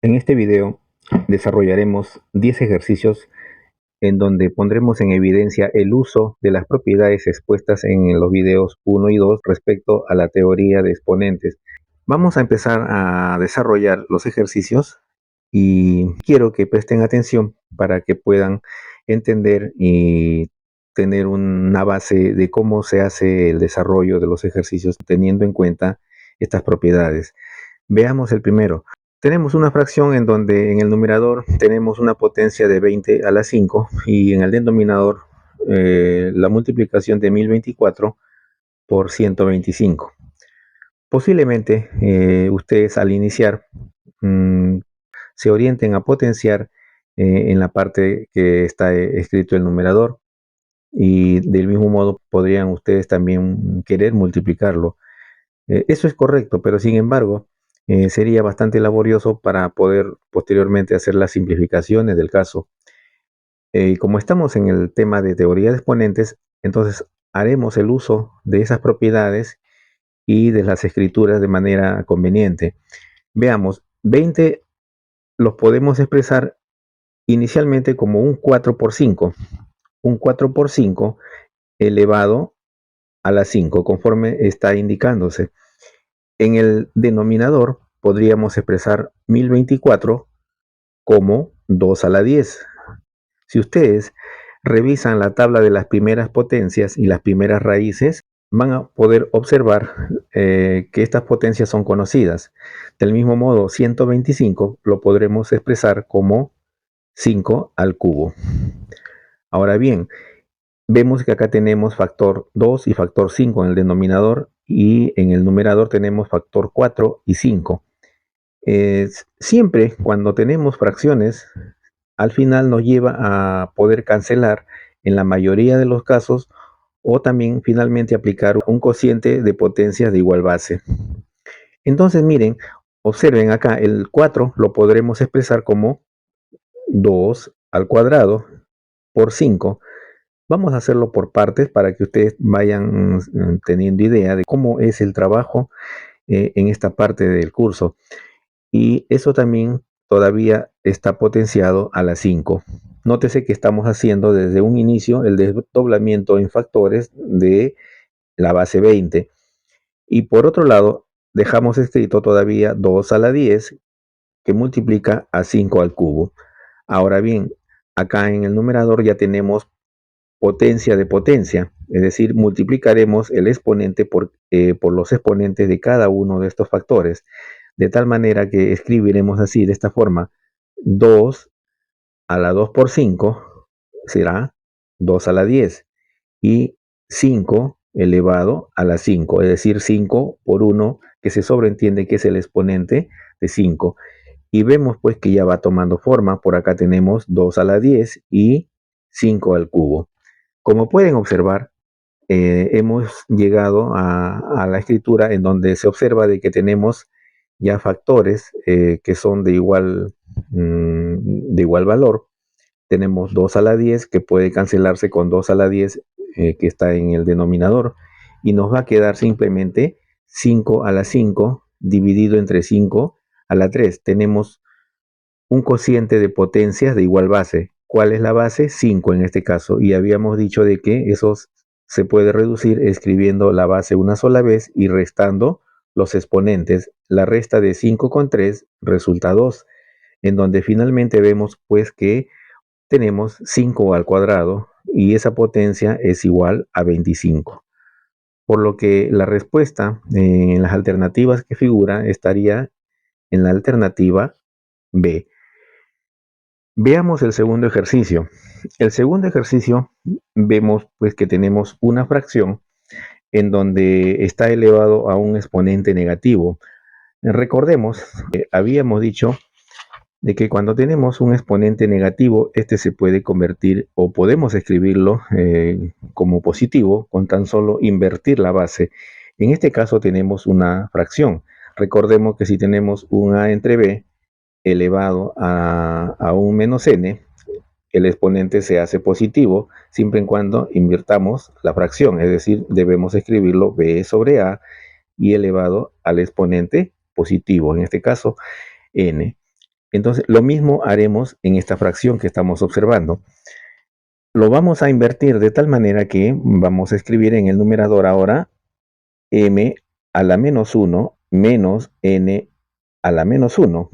En este video desarrollaremos 10 ejercicios en donde pondremos en evidencia el uso de las propiedades expuestas en los videos 1 y 2 respecto a la teoría de exponentes. Vamos a empezar a desarrollar los ejercicios y quiero que presten atención para que puedan entender y tener una base de cómo se hace el desarrollo de los ejercicios teniendo en cuenta estas propiedades. Veamos el primero. Tenemos una fracción en donde en el numerador tenemos una potencia de 20 a la 5 y en el denominador la multiplicación de 1024 por 125. Posiblemente ustedes al iniciar mmm, se orienten a potenciar en la parte que está escrito el numerador y del mismo modo podrían ustedes también querer multiplicarlo. Eso es correcto, pero sin embargo, sería bastante laborioso para poder posteriormente hacer las simplificaciones del caso. Como estamos en el tema de teoría de exponentes, entonces haremos el uso de esas propiedades y de las escrituras de manera conveniente. Veamos, 20 los podemos expresar inicialmente como un 4 por 5, un 4 por 5 elevado a la 5, conforme está indicándose. En el denominador podríamos expresar 1024 como 2 a la 10. Si ustedes revisan la tabla de las primeras potencias y las primeras raíces, van a poder observar que estas potencias son conocidas. Del mismo modo, 125 lo podremos expresar como 5 al cubo. Ahora bien, vemos que acá tenemos factor 2 y factor 5 en el denominador y en el numerador tenemos factor 4 y 5. Siempre cuando tenemos fracciones, al final nos lleva a poder cancelar en la mayoría de los casos o también finalmente aplicar un cociente de potencias de igual base. Entonces miren, observen acá, el 4 lo podremos expresar como 2 al cuadrado por 5. Vamos a hacerlo por partes para que ustedes vayan teniendo idea de cómo es el trabajo en esta parte del curso. Y eso también todavía está potenciado a la 5. Nótese que estamos haciendo desde un inicio el desdoblamiento en factores de la base 20. Y por otro lado, dejamos escrito todavía 2 a la 10 que multiplica a 5 al cubo. Ahora bien, acá en el numerador ya tenemos potencia de potencia, es decir, multiplicaremos el exponente por los exponentes de cada uno de estos factores, de tal manera que escribiremos así, de esta forma, 2 a la 2 por 5 será 2 a la 10 y 5 elevado a la 5, es decir, 5 por 1, que se sobreentiende que es el exponente de 5. Y vemos pues que ya va tomando forma, por acá tenemos 2 a la 10 y 5 al cubo. Como pueden observar, hemos llegado a la escritura en donde se observa de que tenemos ya factores que son de igual valor. Tenemos 2 a la 10 que puede cancelarse con 2 a la 10 que está en el denominador y nos va a quedar simplemente 5 a la 5 dividido entre 5 a la 3. Tenemos un cociente de potencias de igual base. ¿Cuál es la base? 5 en este caso. Y habíamos dicho de que eso se puede reducir escribiendo la base una sola vez y restando los exponentes. La resta de 5 con 3 resulta 2, en donde finalmente vemos pues que tenemos 5 al cuadrado y esa potencia es igual a 25. Por lo que la respuesta en las alternativas que figura estaría en la alternativa B. Veamos el segundo ejercicio. El segundo ejercicio vemos pues que tenemos una fracción en donde está elevado a un exponente negativo. Recordemos que habíamos dicho de que cuando tenemos un exponente negativo, este se puede convertir o podemos escribirlo como positivo con tan solo invertir la base. En este caso tenemos una fracción. Recordemos que si tenemos un a entre b elevado a un menos n, el exponente se hace positivo siempre y cuando invirtamos la fracción, es decir, debemos escribirlo b sobre a y elevado al exponente positivo, en este caso n. Entonces, lo mismo haremos en esta fracción que estamos observando. Lo vamos a invertir de tal manera que vamos a escribir en el numerador ahora m a la menos 1 menos n a la menos 1.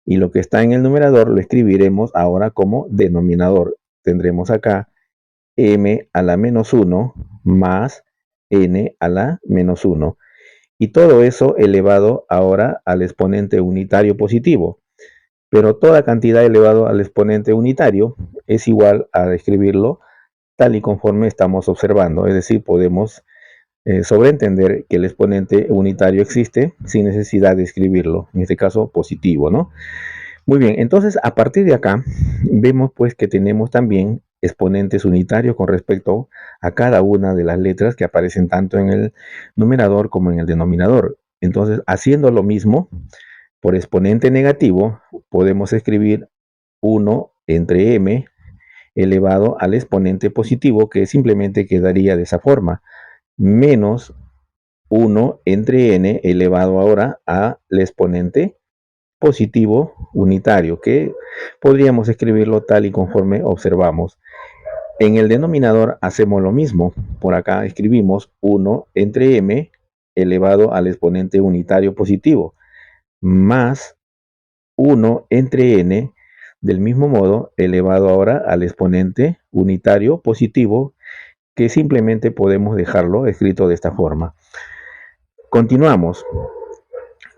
Y lo que está en el numerador lo escribiremos ahora como denominador. Tendremos acá m a la menos 1 más n a la menos 1. Y todo eso elevado ahora al exponente unitario positivo. Pero toda cantidad elevado al exponente unitario es igual a escribirlo tal y conforme estamos observando. Es decir, podemos sobreentender que el exponente unitario existe sin necesidad de escribirlo, en este caso positivo, ¿no? Muy bien, entonces a partir de acá vemos pues que tenemos también exponentes unitarios con respecto a cada una de las letras que aparecen tanto en el numerador como en el denominador. Entonces, haciendo lo mismo, por exponente negativo podemos escribir 1 entre m elevado al exponente positivo, que simplemente quedaría de esa forma, menos 1 entre n elevado ahora al exponente positivo unitario, que podríamos escribirlo tal y conforme observamos. En el denominador hacemos lo mismo. Por acá escribimos 1 entre m elevado al exponente unitario positivo, más 1 entre n, del mismo modo, elevado ahora al exponente unitario positivo, que simplemente podemos dejarlo escrito de esta forma. Continuamos.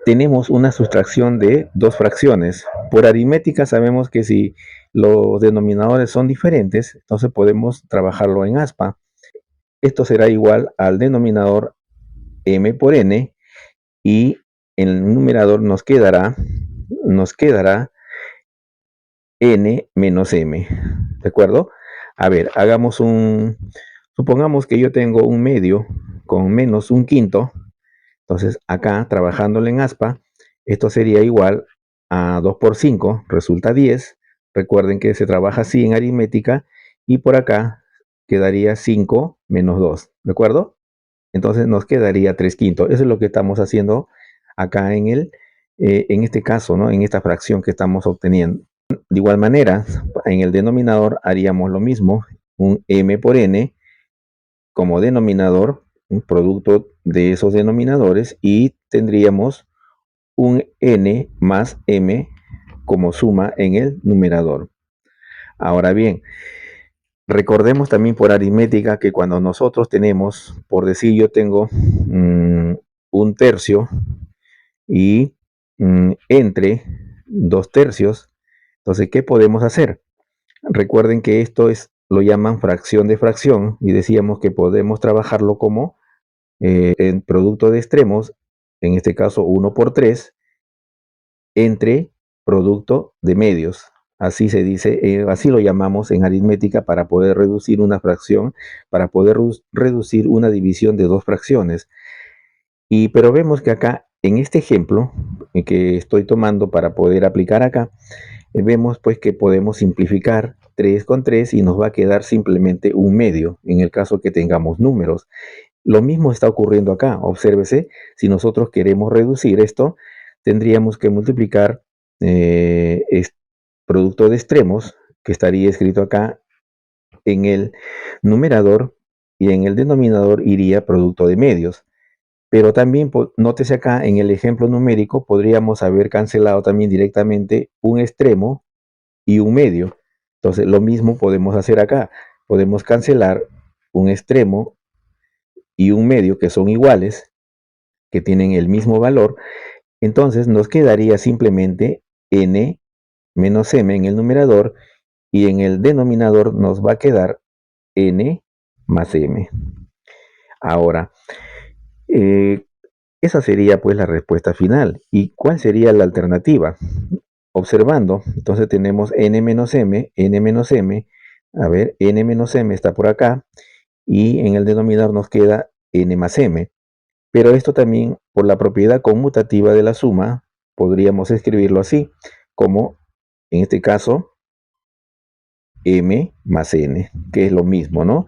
Tenemos una sustracción de dos fracciones. Por aritmética sabemos que si los denominadores son diferentes, entonces podemos trabajarlo en aspa. Esto será igual al denominador m por n, y en el numerador nos quedará n menos m. ¿De acuerdo? A ver, supongamos que yo tengo un medio con menos un quinto. Entonces, acá, trabajándolo en aspa, esto sería igual a 2 por 5, resulta 10. Recuerden que se trabaja así en aritmética, y por acá quedaría 5 menos 2, ¿de acuerdo? Entonces nos quedaría 3 quintos. Eso es lo que estamos haciendo acá en este caso, ¿no? En esta fracción que estamos obteniendo. De igual manera, en el denominador haríamos lo mismo, un m por n como denominador, un producto de esos denominadores, y tendríamos un n más m como suma en el numerador. Ahora bien, recordemos también por aritmética que cuando nosotros tenemos, por decir, yo tengo un tercio y entre 2 tercios, entonces, ¿qué podemos hacer? Recuerden que lo llaman fracción de fracción, y decíamos que podemos trabajarlo como en producto de extremos, en este caso 1 por 3, entre producto de medios. Así se dice, así lo llamamos en aritmética para poder reducir una fracción, para poder reducir una división de dos fracciones. Pero vemos que acá, en este ejemplo que estoy tomando para poder aplicar acá, vemos pues que podemos simplificar 3 con 3 y nos va a quedar simplemente un medio, en el caso que tengamos números. Lo mismo está ocurriendo acá. Obsérvese, si nosotros queremos reducir esto, tendríamos que multiplicar producto de extremos, que estaría escrito acá en el numerador, y en el denominador iría producto de medios. Pero también, nótese acá en el ejemplo numérico, podríamos haber cancelado también directamente un extremo y un medio. Entonces, lo mismo podemos hacer acá. Podemos cancelar un extremo y un medio que son iguales, que tienen el mismo valor. Entonces nos quedaría simplemente n menos m en el numerador, y en el denominador nos va a quedar n más m. Ahora, eh, esa sería pues la respuesta final. ¿Y cuál sería la alternativa? Observando, entonces tenemos n menos m, n menos m. A ver, n menos m está por acá, y en el denominador nos queda n más m. Pero esto también, por la propiedad conmutativa de la suma, podríamos escribirlo así, como en este caso m más n, que es lo mismo, ¿no?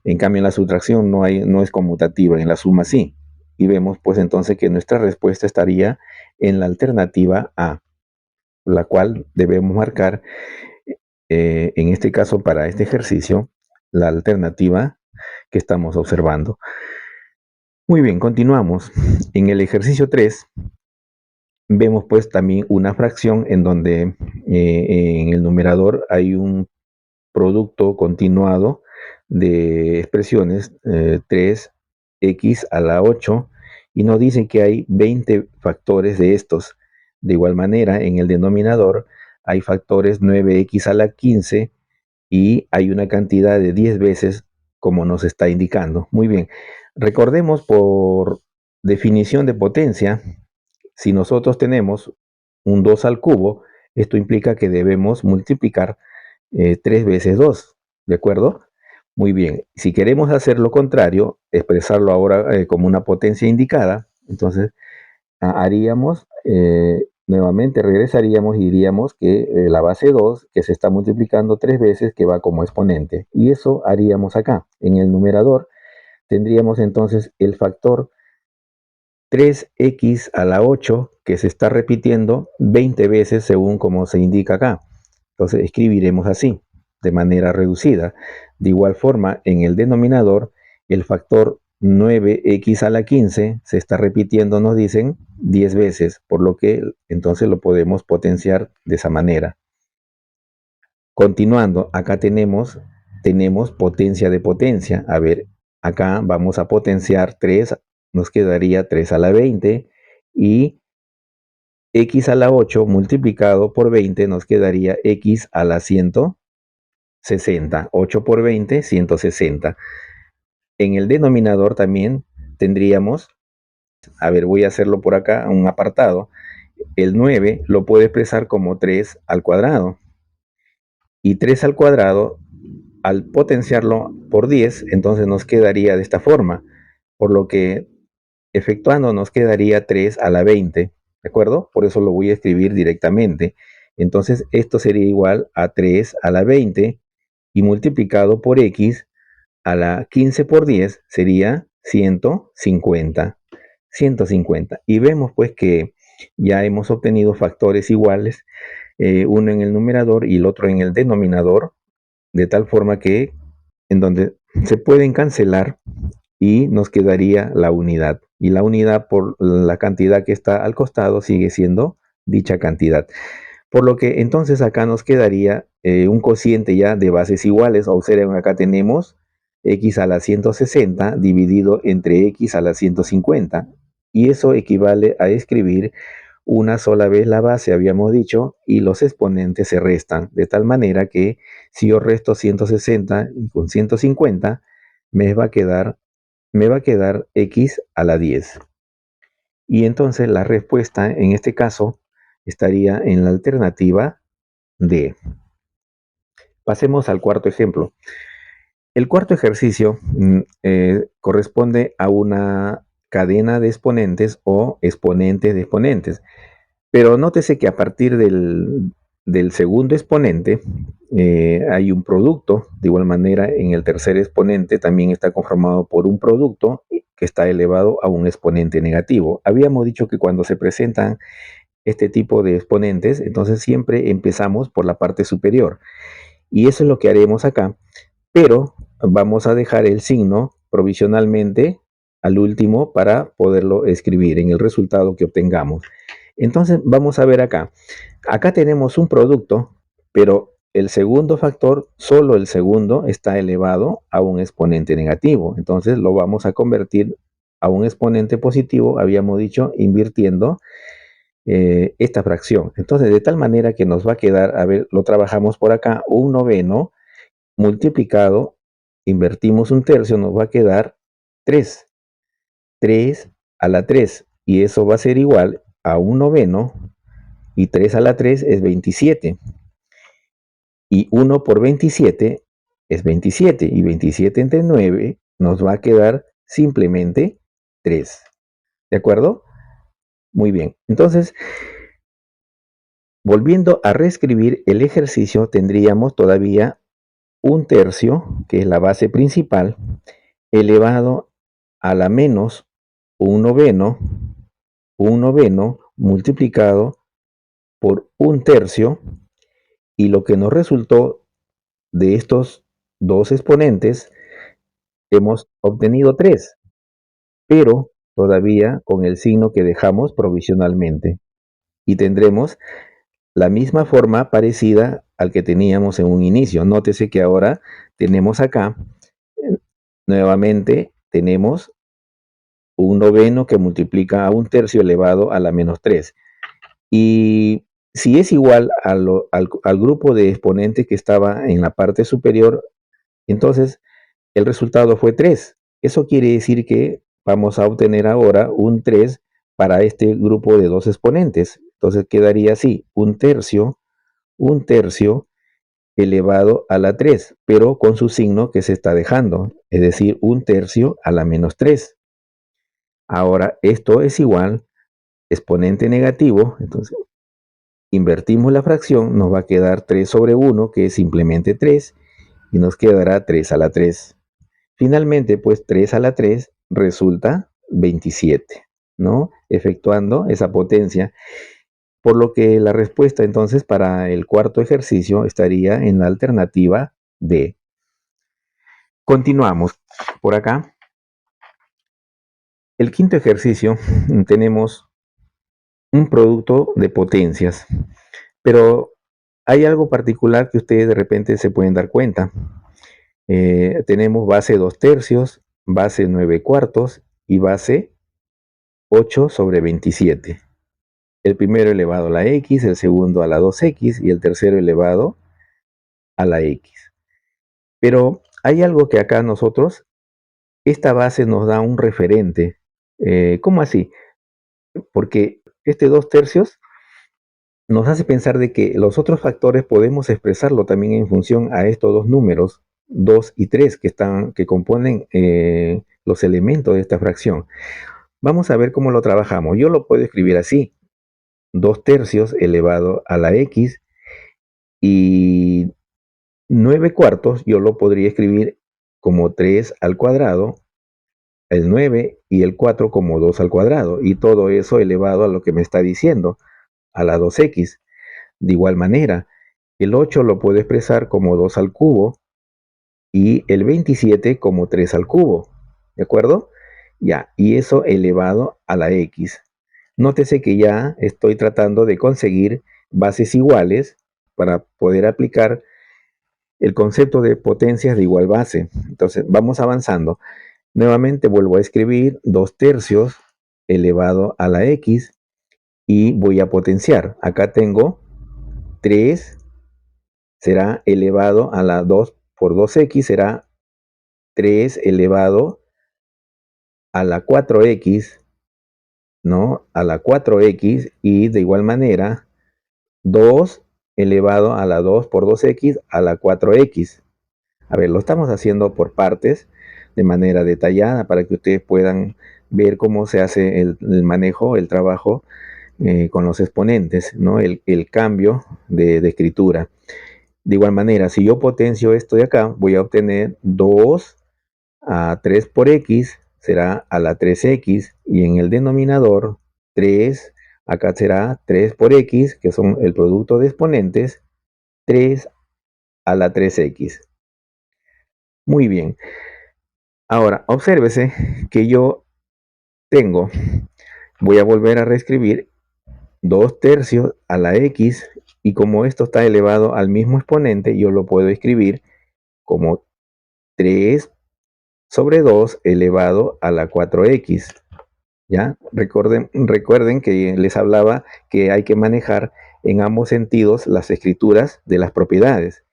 En cambio, en la sustracción no es conmutativa, en la suma sí. Y vemos pues entonces que nuestra respuesta estaría en la alternativa A. la cual debemos marcar, en este caso para este ejercicio, la alternativa que estamos observando. Muy bien, continuamos. En el ejercicio 3 vemos pues también una fracción en donde en el numerador hay un producto continuado de expresiones 3x a la 8 y nos dice que hay 20 factores de estos. De igual manera, en el denominador hay factores 9x a la 15 y hay una cantidad de 10 veces como nos está indicando. Muy bien, recordemos por definición de potencia, si nosotros tenemos un 2 al cubo, esto implica que debemos multiplicar 3 veces 2, ¿de acuerdo? Muy bien, si queremos hacer lo contrario, expresarlo ahora como una potencia indicada, entonces haríamos, nuevamente regresaríamos y diríamos que la base 2, que se está multiplicando 3 veces, que va como exponente. Y eso haríamos acá. En el numerador tendríamos entonces el factor 3x a la 8, que se está repitiendo 20 veces según como se indica acá. Entonces escribiremos así, de manera reducida. De igual forma, en el denominador, el factor 9x a la 15 se está repitiendo, nos dicen, 10 veces, por lo que entonces lo podemos potenciar de esa manera. Continuando, acá tenemos potencia de potencia. A ver, acá vamos a potenciar 3, nos quedaría 3 a la 20 y x a la 8 multiplicado por 20 nos quedaría x a la 160. 8 por 20, 160. En el denominador también tendríamos, a ver, voy a hacerlo por acá, un apartado. El 9 lo puedo expresar como 3 al cuadrado. Y 3 al cuadrado, al potenciarlo por 10, entonces nos quedaría de esta forma. Por lo que efectuando nos quedaría 3 a la 20, ¿de acuerdo? Por eso lo voy a escribir directamente. Entonces esto sería igual a 3 a la 20 y multiplicado por x a la 15 por 10 sería 150. 150. Y vemos pues que ya hemos obtenido factores iguales, uno en el numerador y el otro en el denominador, de tal forma que en donde se pueden cancelar y nos quedaría la unidad. Y la unidad por la cantidad que está al costado sigue siendo dicha cantidad. Por lo que entonces acá nos quedaría un cociente ya de bases iguales. Observen, acá tenemos x a la 160 dividido entre x a la 150. Y eso equivale a escribir una sola vez la base, habíamos dicho, y los exponentes se restan. De tal manera que si yo resto 160 con 150, me va a quedar, x a la 10. Y entonces la respuesta en este caso estaría en la alternativa D. Pasemos al cuarto ejemplo. El cuarto ejercicio corresponde a una cadena de exponentes o exponentes de exponentes. Pero nótese que a partir del segundo exponente hay un producto. De igual manera, en el tercer exponente también está conformado por un producto que está elevado a un exponente negativo. Habíamos dicho que cuando se presentan este tipo de exponentes, entonces siempre empezamos por la parte superior. Y eso es lo que haremos acá, pero vamos a dejar el signo provisionalmente al último para poderlo escribir en el resultado que obtengamos. Entonces vamos a ver acá. Acá tenemos un producto, pero el segundo factor, solo el segundo, está elevado a un exponente negativo. Entonces lo vamos a convertir a un exponente positivo, habíamos dicho, invirtiendo esta fracción. Entonces, de tal manera que nos va a quedar, a ver, lo trabajamos por acá, un noveno multiplicado, invertimos un tercio, nos va a quedar 3. 3 a la 3. Y eso va a ser igual a un noveno. Y 3 a la 3 es 27. Y 1 por 27 es 27. Y 27 entre 9 nos va a quedar simplemente 3. ¿De acuerdo? Muy bien. Entonces, volviendo a reescribir el ejercicio, tendríamos todavía un tercio, que es la base principal, elevado a la menos un noveno multiplicado por 1/3, y lo que nos resultó de estos dos exponentes, hemos obtenido 3, pero todavía con el signo que dejamos provisionalmente. Y tendremos la misma forma parecida al que teníamos en un inicio. Nótese que ahora tenemos acá, nuevamente tenemos un noveno que multiplica a 1/3 elevado a la menos 3. Y si es igual al grupo de exponentes que estaba en la parte superior, entonces el resultado fue 3. Eso quiere decir que vamos a obtener ahora un 3 para este grupo de dos exponentes. Entonces quedaría así, 1/3 elevado a la 3, pero con su signo que se está dejando, es decir, 1/3 a la menos 3. Ahora esto es igual, exponente negativo, entonces invertimos la fracción, nos va a quedar 3 sobre 1, que es simplemente 3, y nos quedará 3 a la 3. Finalmente, pues 3 a la 3 resulta 27, ¿no? Efectuando esa potencia, por lo que la respuesta entonces para el cuarto ejercicio estaría en la alternativa D. Continuamos por acá. El quinto ejercicio tenemos un producto de potencias, pero hay algo particular que ustedes de repente se pueden dar cuenta. Tenemos base 2/3, base 9/4 y base 8 sobre 27. El primero elevado a la x, el segundo a la 2x y el tercero elevado a la x. Pero hay algo que acá nosotros, esta base nos da un referente. ¿Cómo así? Porque este 2/3 nos hace pensar de que los otros factores podemos expresarlo también en función a estos dos números, 2 y 3, que componen los elementos de esta fracción. Vamos a ver cómo lo trabajamos. Yo lo puedo escribir así, 2/3 elevado a la x, y 9/4 yo lo podría escribir como 3 al cuadrado, el 9 y el 4 como 2 al cuadrado, y todo eso elevado a lo que me está diciendo, a la 2x. De igual manera, el 8 lo puedo expresar como 2 al cubo y el 27 como 3 al cubo. ¿De acuerdo? Ya, y eso elevado a la x. Nótese que ya estoy tratando de conseguir bases iguales para poder aplicar el concepto de potencias de igual base. Entonces, vamos avanzando. Nuevamente vuelvo a escribir 2/3 elevado a la x y voy a potenciar. Acá tengo 3 será elevado a la 2 por 2x, será 3 elevado a la 4x, ¿no? A la 4x, y de igual manera 2 elevado a la 2 por 2x a la 4x. A ver, lo estamos haciendo por partes de manera detallada para que ustedes puedan ver cómo se hace el manejo, el trabajo con los exponentes, ¿no? El cambio de escritura. De igual manera, si yo potencio esto de acá, voy a obtener 2 a 3 por x, será a la 3x, y en el denominador 3, acá será 3 por x, que son el producto de exponentes, 3 a la 3x. Muy bien. Ahora, obsérvese que yo tengo, voy a volver a reescribir 2/3 a la x, y como esto está elevado al mismo exponente, yo lo puedo escribir como 3 sobre 2 elevado a la 4x. ¿Ya? Recuerden que les hablaba que hay que manejar en ambos sentidos las escrituras de las propiedades.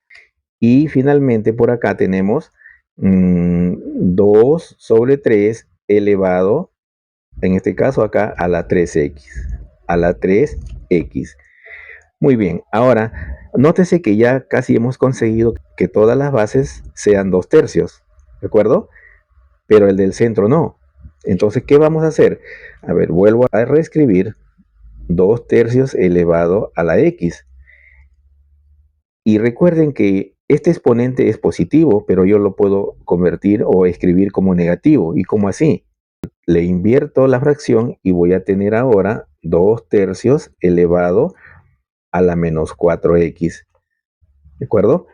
Y finalmente por acá tenemos 2 sobre 3 elevado, en este caso acá, a la 3x. A la 3x. Muy bien, ahora nótese que ya casi hemos conseguido que todas las bases sean 2/3, ¿de acuerdo? Pero el del centro no. Entonces, ¿qué vamos a hacer? A ver, vuelvo a reescribir 2/3 elevado a la x. Y recuerden que este exponente es positivo, pero yo lo puedo convertir o escribir como negativo. ¿Y cómo así? Le invierto la fracción y voy a tener ahora 2/3 elevado a la menos 4x. ¿De acuerdo?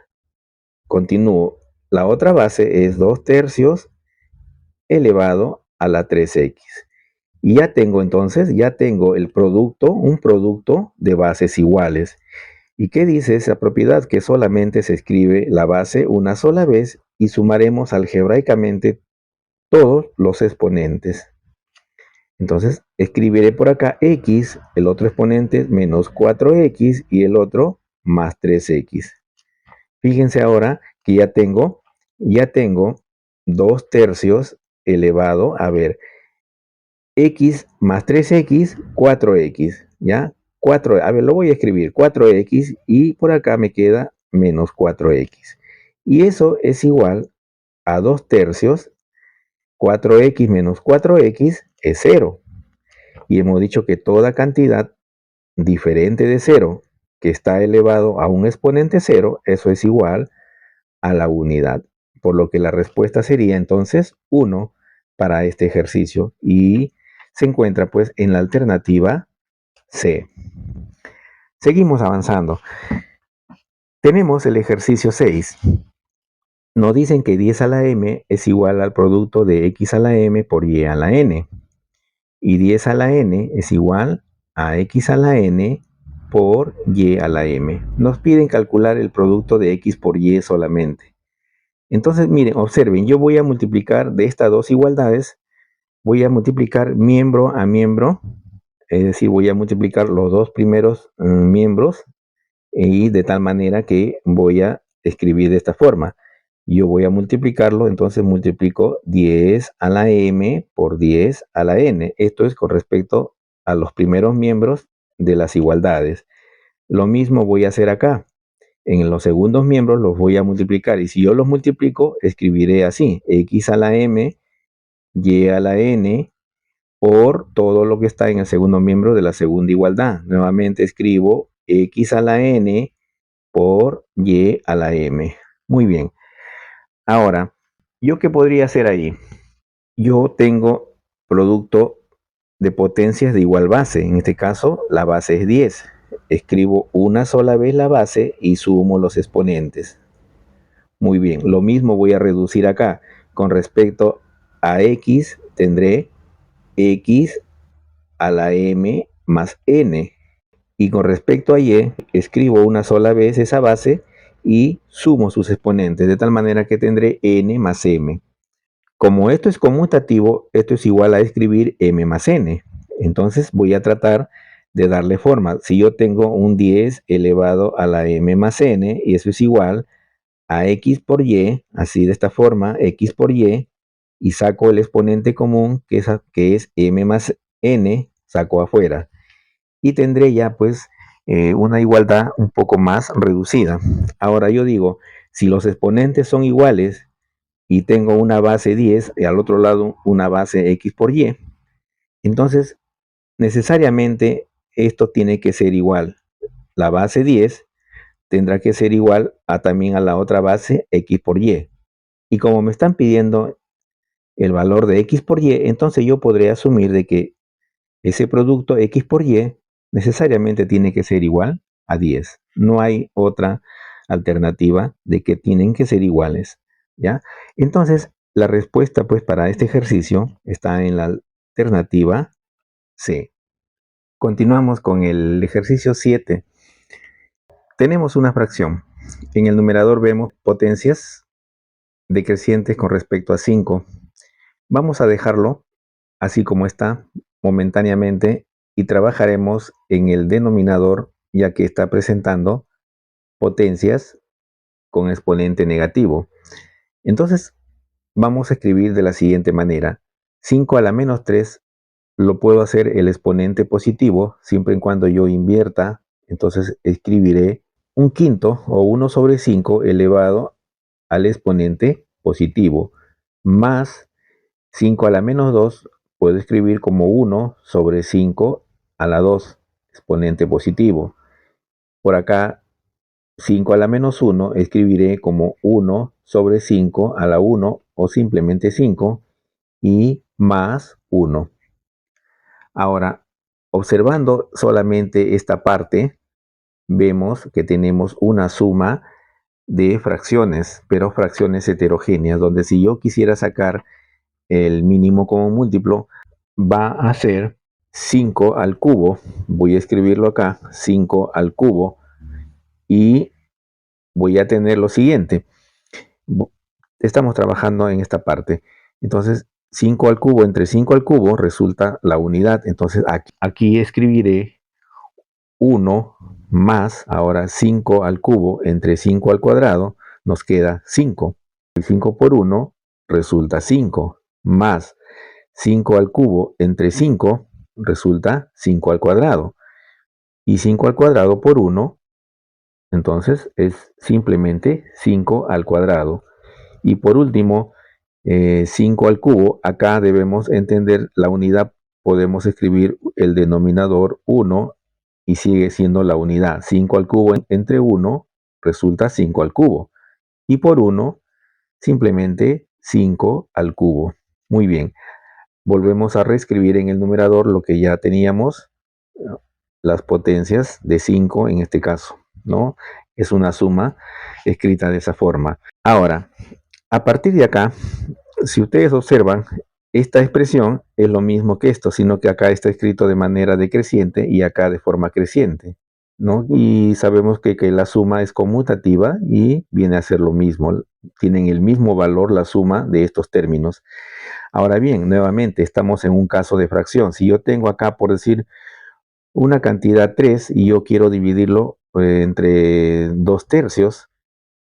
Continúo. La otra base es 2 tercios elevado a la 3x. Y ya tengo entonces, ya tengo el producto, un producto de bases iguales. ¿Y qué dice esa propiedad? Que solamente se escribe la base una sola vez y sumaremos algebraicamente todos los exponentes. Entonces escribiré por acá x, el otro exponente menos 4x y el otro más 3x. Fíjense ahora que ya tengo 2 tercios elevado, a ver, x más 3x, 4x, ¿ya? 4, a ver, lo voy a escribir, 4x y por acá me queda menos 4x. Y eso es igual a 2 tercios, 4x menos 4x es 0. Y hemos dicho que toda cantidad diferente de 0 que está elevado a un exponente 0, eso es igual a la unidad. Por lo que la respuesta sería entonces 1 para este ejercicio y se encuentra pues en la alternativa C. Seguimos avanzando. Tenemos el ejercicio 6. Nos dicen que 10 a la m es igual al producto de x a la m por y a la n. Y 10 a la n es igual a x a la n por y a la m. Nos piden calcular el producto de x por y solamente. Entonces, miren, observen, yo voy a multiplicar de estas dos igualdades, voy a multiplicar miembro a miembro, es decir, voy a multiplicar los dos primeros miembros y de tal manera que voy a escribir de esta forma. Yo voy a multiplicarlo, entonces multiplico 10 a la m por 10 a la n. Esto es con respecto a los primeros miembros de las igualdades. Lo mismo voy a hacer acá. En los segundos miembros los voy a multiplicar y si yo los multiplico, escribiré así, x a la m, y a la n, por todo lo que está en el segundo miembro de la segunda igualdad. Nuevamente escribo x a la n por y a la m. Muy bien. Ahora, ¿yo qué podría hacer ahí? Yo tengo producto de potencias de igual base. En este caso, la base es 10. Escribo una sola vez la base y sumo los exponentes. Muy bien, lo mismo voy a reducir acá. Con respecto a x, tendré x a la m más n. Y con respecto a y, escribo una sola vez esa base y sumo sus exponentes, de tal manera que tendré n más m. Como esto es conmutativo, esto es igual a escribir m más n. Entonces voy a tratar de darle forma. Si yo tengo un 10 elevado a la m más n, y eso es igual a x por y, así de esta forma, x por y saco el exponente común, que es m más n, saco afuera. Y tendré ya pues una igualdad un poco más reducida. Ahora yo digo, si los exponentes son iguales y tengo una base 10 y al otro lado una base x por y, entonces necesariamente esto tiene que ser igual. La base 10 tendrá que ser igual a también a la otra base x por y. Y como me están pidiendo el valor de x por y, entonces yo podré asumir de que ese producto x por y necesariamente tiene que ser igual a 10. No hay otra alternativa de que tienen que ser iguales, ¿ya? Entonces, la respuesta pues para este ejercicio está en la alternativa C. Continuamos con el ejercicio 7. Tenemos una fracción. En el numerador vemos potencias decrecientes con respecto a 5. Vamos a dejarlo así como está momentáneamente y trabajaremos en el denominador ya que está presentando potencias con exponente negativo. Entonces vamos a escribir de la siguiente manera. 5 a la menos 3 lo puedo hacer el exponente positivo siempre y cuando yo invierta. Entonces escribiré un quinto o 1 sobre 5 elevado al exponente positivo más 5 a la menos 2 puedo escribir como 1 sobre 5 a la 2, exponente positivo. Por acá, 5 a la menos 1 escribiré como 1 sobre 5 a la 1 o simplemente 5 y más 1. Ahora, observando solamente esta parte, vemos que tenemos una suma de fracciones, pero fracciones heterogéneas, donde si yo quisiera sacar el mínimo como múltiplo, va a ser 5 al cubo. Voy a escribirlo acá, 5 al cubo, y voy a tener lo siguiente. Estamos trabajando en esta parte. Entonces, 5 al cubo entre 5 al cubo resulta la unidad. Entonces, aquí escribiré 1 más, ahora 5 al cubo entre 5 al cuadrado, nos queda 5. El 5 por 1 resulta 5, más 5 al cubo entre 5 resulta 5 al cuadrado. Y 5 al cuadrado por 1, entonces es simplemente 5 al cuadrado. Y por último, 5 al cubo, acá debemos entender la unidad, podemos escribir el denominador 1 y sigue siendo la unidad. 5 al cubo entre 1 resulta 5 al cubo. Y por 1, simplemente 5 al cubo. Muy bien, volvemos a reescribir en el numerador lo que ya teníamos, las potencias de 5 en este caso, ¿no? Es una suma escrita de esa forma. Ahora, a partir de acá, si ustedes observan, esta expresión es lo mismo que esto, sino que acá está escrito de manera decreciente y acá de forma creciente, ¿no? Y sabemos que la suma es conmutativa y viene a ser lo mismo. Tienen el mismo valor la suma de estos términos. Ahora bien, nuevamente estamos en un caso de fracción. Si yo tengo acá, por decir, una cantidad 3 y yo quiero dividirlo entre 2 tercios,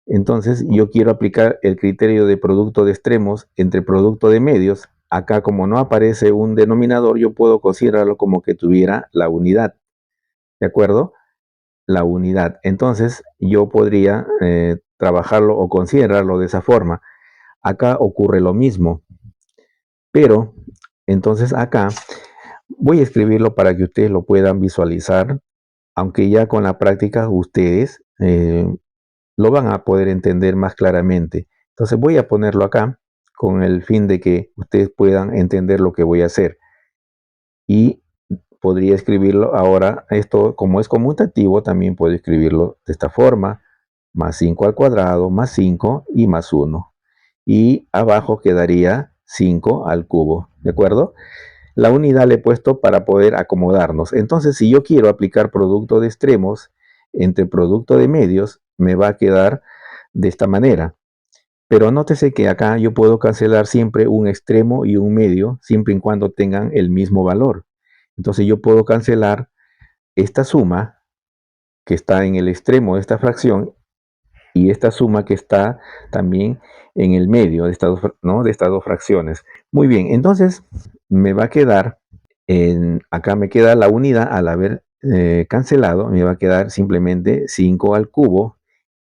entonces yo quiero aplicar el criterio de producto de extremos entre producto de medios. Acá, como no aparece un denominador, yo puedo considerarlo como que tuviera la unidad. ¿De acuerdo? La unidad. Entonces yo podría trabajarlo o considerarlo de esa forma. Acá ocurre lo mismo. Pero entonces acá voy a escribirlo para que ustedes lo puedan visualizar, aunque ya con la práctica ustedes lo van a poder entender más claramente. Entonces voy a ponerlo acá con el fin de que ustedes puedan entender lo que voy a hacer. Y podría escribirlo ahora, esto como es conmutativo, también puedo escribirlo de esta forma, más 5 al cuadrado, más 5 y más 1. Y abajo quedaría 5 al cubo, ¿de acuerdo? La unidad le he puesto para poder acomodarnos. Entonces, si yo quiero aplicar producto de extremos entre producto de medios, me va a quedar de esta manera. Pero nótese que acá yo puedo cancelar siempre un extremo y un medio, siempre y cuando tengan el mismo valor. Entonces yo puedo cancelar esta suma que está en el extremo de esta fracción y esta suma que está también en el medio de estas dos, ¿no? de estas dos fracciones. Muy bien, entonces me va a quedar, acá me queda la unidad al haber cancelado, me va a quedar simplemente 5 al cubo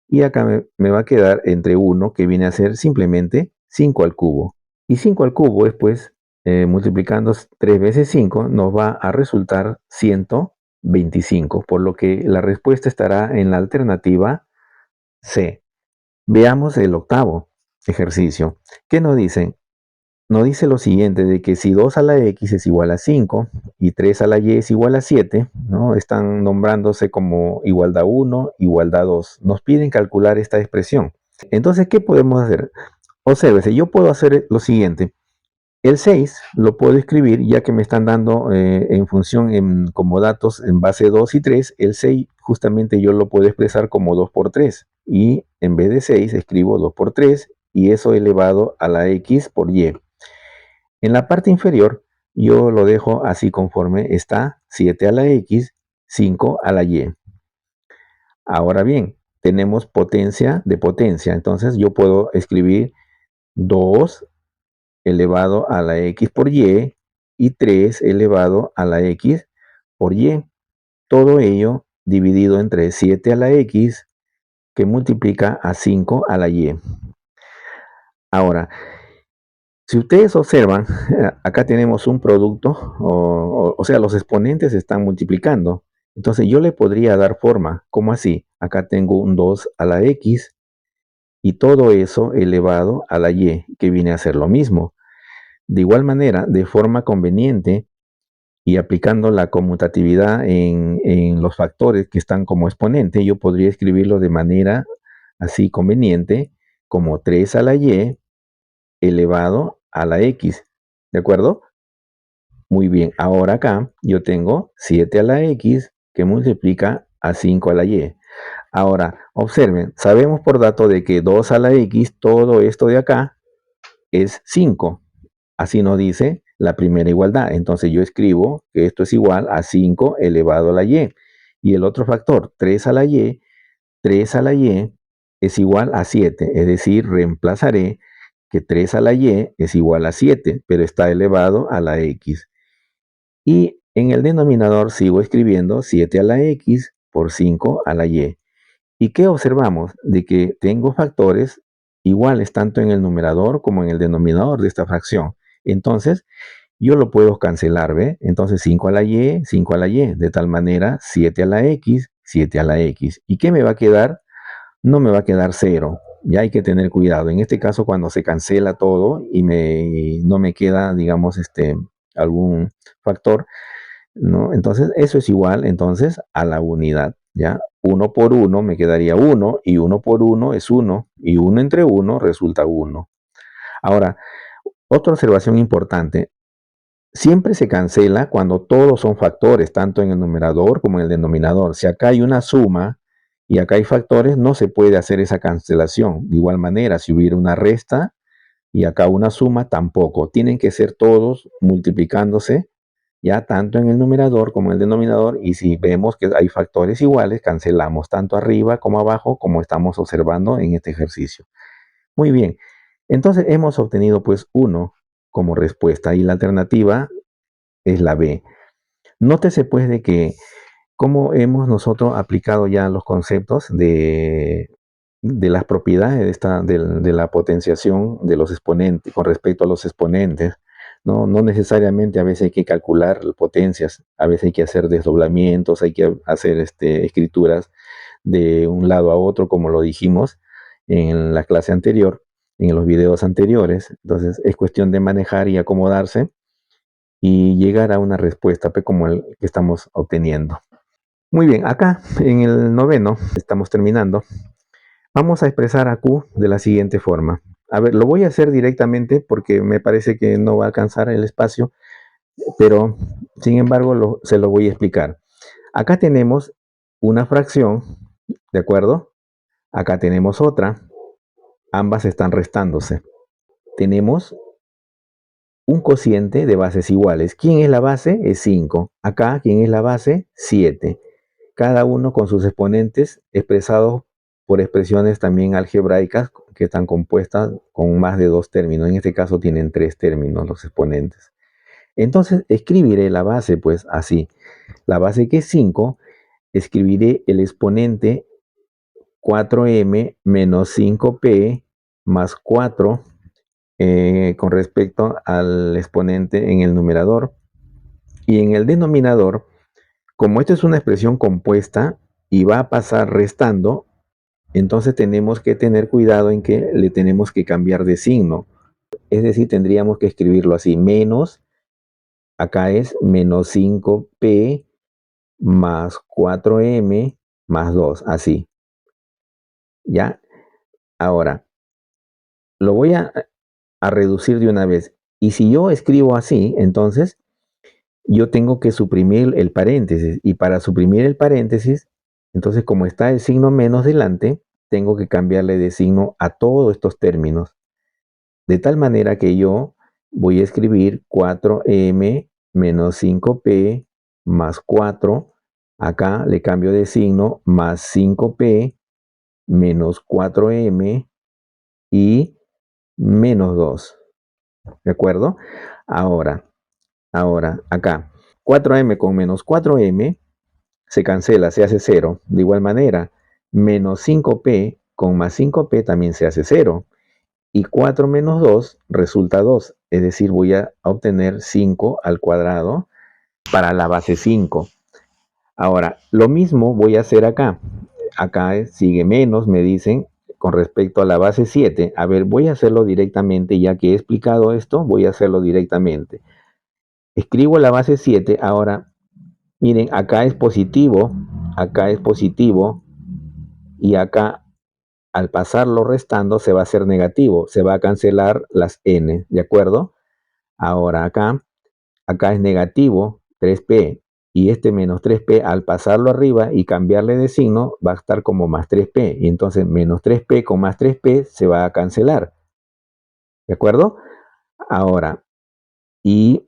y acá me va a quedar entre 1 que viene a ser simplemente 5 al cubo. Y 5 al cubo después, multiplicando 3 veces 5, nos va a resultar 125, por lo que la respuesta estará en la alternativa C. Veamos el octavo ejercicio. ¿Qué nos dicen? Nos dice lo siguiente, de que si 2 a la x es igual a 5 y 3 a la y es igual a 7, ¿no? Están nombrándose como igualdad 1, igualdad 2. Nos piden calcular esta expresión. Entonces, ¿qué podemos hacer? Obsérvese, yo puedo hacer lo siguiente. El 6 lo puedo escribir, ya que me están dando en función como datos en base 2 y 3, el 6 justamente yo lo puedo expresar como 2 por 3. Y en vez de 6 escribo 2 por 3 y eso elevado a la x por y. En la parte inferior yo lo dejo así conforme está 7 a la x, 5 a la y. Ahora bien, tenemos potencia de potencia, entonces yo puedo escribir 2 elevado a la x por y 3 elevado a la x por y. Todo ello dividido entre 7 a la x que multiplica a 5 a la y. Ahora, si ustedes observan, acá tenemos un producto, o sea, los exponentes se están multiplicando. Entonces yo le podría dar forma, ¿cómo así? Acá tengo un 2 a la x y todo eso elevado a la y, que viene a ser lo mismo. De igual manera, de forma conveniente, y aplicando la conmutatividad en los factores que están como exponente, yo podría escribirlo de manera así conveniente como 3 a la y elevado a la x. ¿De acuerdo? Muy bien, ahora acá yo tengo 7 a la x que multiplica a 5 a la y. Ahora, observen, sabemos por dato de que 2 a la x, todo esto de acá es 5. Así nos dice la primera igualdad. Entonces yo escribo que esto es igual a 5 elevado a la y. Y el otro factor, 3 a la y, 3 a la y es igual a 7. Es decir, reemplazaré que 3 a la y es igual a 7, pero está elevado a la x. Y en el denominador sigo escribiendo 7 a la x por 5 a la y. ¿Y qué observamos? De que tengo factores iguales tanto en el numerador como en el denominador de esta fracción. Entonces, yo lo puedo cancelar, ¿ve? Entonces 5 a la y, 5 a la y, de tal manera 7 a la x, 7 a la x. ¿Y qué me va a quedar? No me va a quedar 0. Ya hay que tener cuidado. En este caso, cuando se cancela todo y no me queda, digamos, algún factor, ¿no? Entonces, eso es igual, entonces, a la unidad, ¿ya? 1 por 1 me quedaría 1 y 1 por 1 es 1 y 1 entre 1 resulta 1. Ahora, otra observación importante, siempre se cancela cuando todos son factores, tanto en el numerador como en el denominador. Si acá hay una suma y acá hay factores, no se puede hacer esa cancelación. De igual manera, si hubiera una resta y acá una suma, tampoco. Tienen que ser todos multiplicándose ya tanto en el numerador como en el denominador, y si vemos que hay factores iguales, cancelamos tanto arriba como abajo, como estamos observando en este ejercicio. Muy bien, entonces hemos obtenido pues 1 como respuesta y la alternativa es la B. Nótese pues de que cómo hemos nosotros aplicado ya los conceptos de las propiedades de la potenciación de los exponentes con respecto a los exponentes. No necesariamente a veces hay que calcular potencias, a veces hay que hacer desdoblamientos, hay que hacer escrituras de un lado a otro, como lo dijimos en la clase anterior, en los videos anteriores. Entonces es cuestión de manejar y acomodarse y llegar a una respuesta como el que estamos obteniendo. Muy bien, acá en el noveno, estamos terminando, vamos a expresar a Q de la siguiente forma. A ver, lo voy a hacer directamente porque me parece que no va a alcanzar el espacio, pero sin embargo se lo voy a explicar. Acá tenemos una fracción, ¿de acuerdo? Acá tenemos otra, ambas están restándose. Tenemos un cociente de bases iguales. ¿Quién es la base? Es 5. Acá, ¿quién es la base? 7. Cada uno con sus exponentes expresados por expresiones también algebraicas que están compuestas con más de 2 términos. En este caso tienen 3 términos los exponentes. Entonces escribiré la base pues así. La base que es 5, escribiré el exponente 4m menos 5p más 4 con respecto al exponente en el numerador. Y en el denominador, como esto es una expresión compuesta y va a pasar restando, entonces tenemos que tener cuidado en que le tenemos que cambiar de signo. Es decir, tendríamos que escribirlo así, menos, acá es menos 5p más 4m más 2, así. ¿Ya? Ahora, lo voy a reducir de una vez. Y si yo escribo así, entonces yo tengo que suprimir el paréntesis. Y para suprimir el paréntesis, entonces como está el signo menos delante, tengo que cambiarle de signo a todos estos términos. De tal manera que yo voy a escribir 4m menos 5p más 4. Acá le cambio de signo más 5p menos 4m y menos 2. ¿De acuerdo? Ahora, acá, 4m con menos 4m se cancela, se hace 0. De igual manera, menos 5p con más 5p también se hace 0. Y 4 menos 2 resulta 2. Es decir, voy a obtener 5 al cuadrado para la base 5. Ahora, lo mismo voy a hacer acá. Acá sigue menos, me dicen, con respecto a la base 7. A ver, voy a hacerlo directamente, ya que he explicado esto, voy a hacerlo directamente. escribo la base 7. Ahora, miren, acá es positivo, y acá al pasarlo restando se va a hacer negativo, se va a cancelar las n, ¿de acuerdo? Ahora acá es negativo 3p, y este menos 3p al pasarlo arriba y cambiarle de signo va a estar como más 3p, y entonces menos 3p con más 3p se va a cancelar, ¿de acuerdo? Ahora, y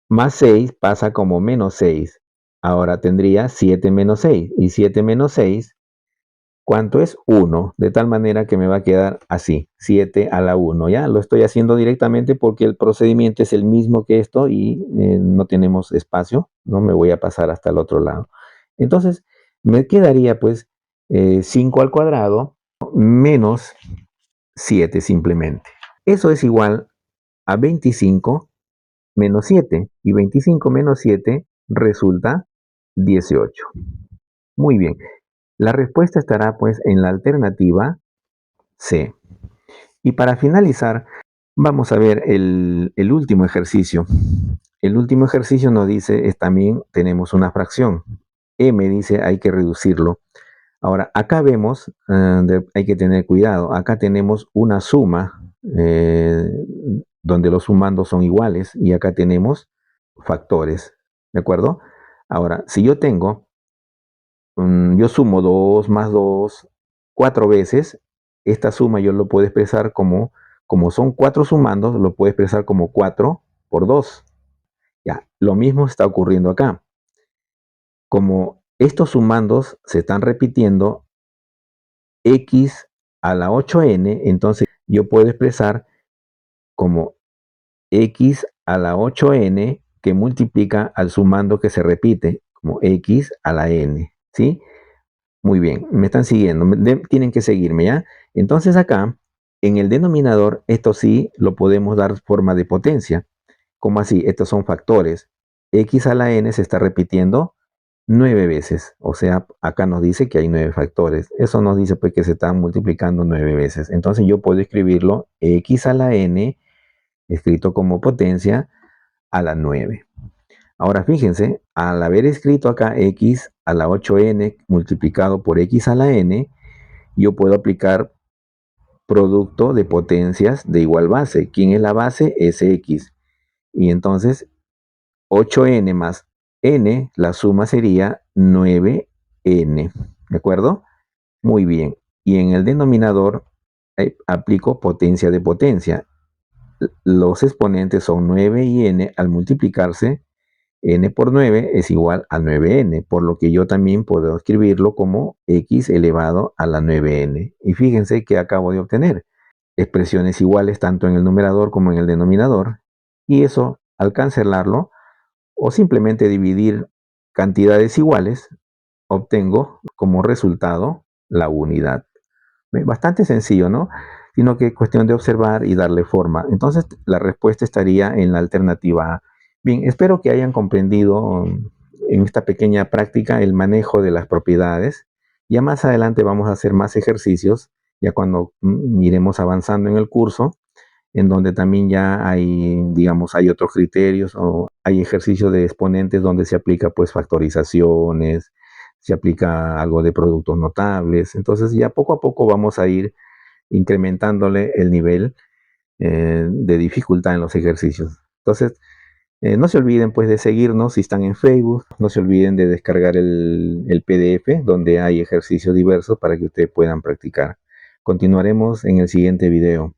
más 6 pasa como menos 6. Ahora tendría 7 menos 6, y 7 menos 6, ¿cuánto es? 1, de tal manera que me va a quedar así, 7 a la 1. Ya lo estoy haciendo directamente porque el procedimiento es el mismo que esto y no tenemos espacio, no me voy a pasar hasta el otro lado. Entonces, me quedaría pues 5 al cuadrado menos 7 simplemente. Eso es igual a 25 menos 7, y 25 menos 7 resulta 18. Muy bien, la respuesta estará pues en la alternativa C. Y para finalizar, vamos a ver el último ejercicio. El último ejercicio nos dice, también tenemos una fracción. M dice hay que reducirlo. Ahora, acá vemos, hay que tener cuidado, acá tenemos una suma donde los sumandos son iguales, y acá tenemos factores, ¿de acuerdo? Ahora, si yo tengo, yo sumo 2 más 2 4 veces, esta suma yo lo puedo expresar como son 4 sumandos, lo puedo expresar como 4 por 2. Ya, lo mismo está ocurriendo acá. Como estos sumandos se están repitiendo, x a la 8n, entonces yo puedo expresar como x a la 8n que multiplica al sumando que se repite, como x a la n, ¿sí? Muy bien, me están siguiendo, tienen que seguirme, ¿ya? Entonces acá, en el denominador, esto sí lo podemos dar forma de potencia. ¿Cómo así? Estos son factores. X a la n se está repitiendo 9 veces. O sea, acá nos dice que hay 9 factores. Eso nos dice pues que se están multiplicando 9 veces. Entonces yo puedo escribirlo x a la n, escrito como potencia, a la 9. Ahora fíjense, al haber escrito acá x a la 8n multiplicado por x a la n, yo puedo aplicar producto de potencias de igual base. ¿Quién es la base? Es x. Y entonces 8n más n, la suma sería 9n. ¿De acuerdo? Muy bien. Y en el denominador aplico potencia de potencia. Los exponentes son 9 y n. Al multiplicarse, n por 9 es igual a 9n, por lo que yo también puedo escribirlo como x elevado a la 9n. Y fíjense que acabo de obtener expresiones iguales tanto en el numerador como en el denominador. Y eso, al cancelarlo o simplemente dividir cantidades iguales, obtengo como resultado la unidad. Bastante sencillo, ¿no? Sino que es cuestión de observar y darle forma. Entonces, la respuesta estaría en la alternativa A. Bien, espero que hayan comprendido en esta pequeña práctica el manejo de las propiedades. Ya más adelante vamos a hacer más ejercicios, ya cuando iremos avanzando en el curso, en donde también ya hay, digamos, hay otros criterios o hay ejercicios de exponentes donde se aplica pues factorizaciones, se aplica algo de productos notables. Entonces ya poco a poco vamos a ir incrementándole el nivel de dificultad en los ejercicios. Entonces, no se olviden pues de seguirnos si están en Facebook, no se olviden de descargar el PDF donde hay ejercicios diversos para que ustedes puedan practicar. Continuaremos en el siguiente video.